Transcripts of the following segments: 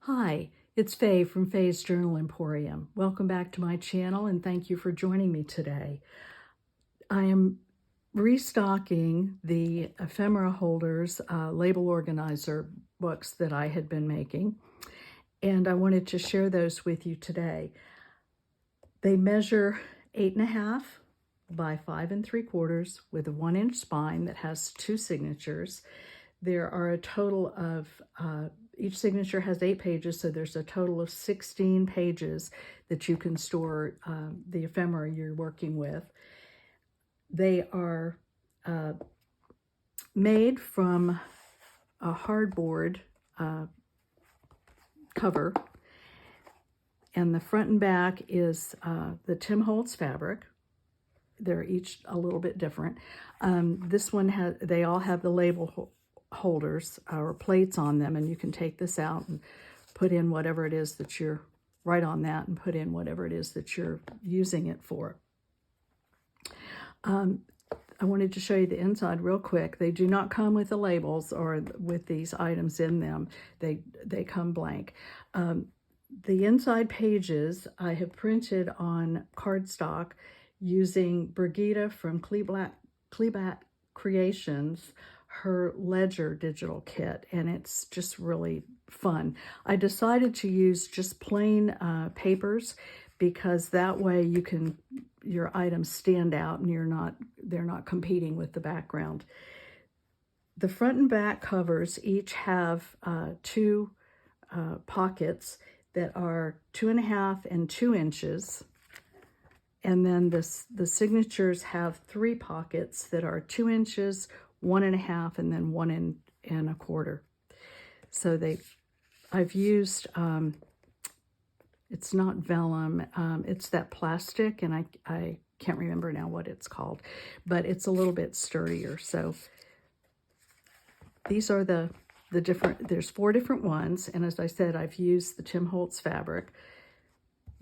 Hi, it's Faye from Faye's Journal Emporium. Welcome back to my channel and thank you for joining me today. I am restocking the ephemera holders label organizer books that I had been making, and I wanted to share those with you today. They measure 8.5 by 5 3/4 with a 1-inch spine that has 2 signatures. There are a total of, each signature has 8 pages, so there's a total of 16 pages that you can store the ephemera you're working with. They are made from a hardboard cover, and the front and back is the Tim Holtz fabric. They're each a little bit different. This one they all have the label holders or plates on them, and you can take this out and put in whatever it is that you're, write on that and put in whatever it is that you're using it for. I wanted to show you the inside real quick. They do not come with the labels or with these items in them. They come blank. The inside pages I have printed on cardstock using Brygida from Klebat Creations, her Ledger digital kit, and it's just really fun. I decided to use just plain papers because that way your items stand out and they're not competing with the background. The front and back covers each have 2 pockets that are 2.5 and 2 inches. And then the signatures have 3 pockets that are 2 inches, 1.5, and then 1 1/4. So I've used, it's not vellum, it's that plastic, and I can't remember now what it's called, but it's a little bit sturdier. So these are the different, there's 4 different ones, and as I said, I've used the Tim Holtz fabric.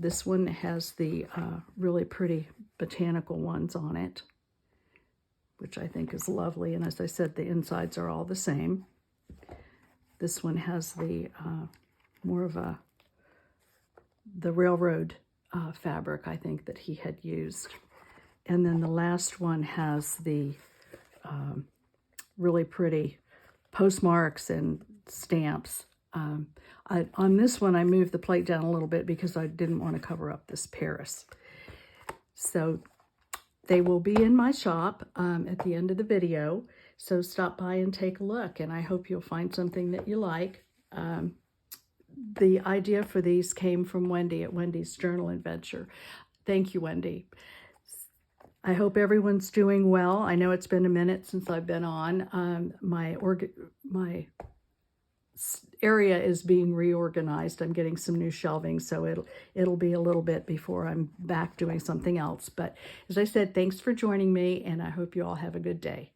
This one has the really pretty botanical ones on it, which I think is lovely. And as I said, the insides are all the same. This one has the more of the railroad fabric, I think, that he had used. And then the last one has the really pretty postmarks and stamps. On this one, I moved the plate down a little bit because I didn't want to cover up this Paris. So they will be in my shop at the end of the video. So stop by and take a look, and I hope you'll find something that you like. The idea for these came from Wendy at Wendy's Journal Adventure. Thank you, Wendy. I hope everyone's doing well. I know it's been a minute since I've been on. My area is being reorganized. I'm getting some new shelving, so it'll be a little bit before I'm back doing something else. But as I said, thanks for joining me, and I hope you all have a good day.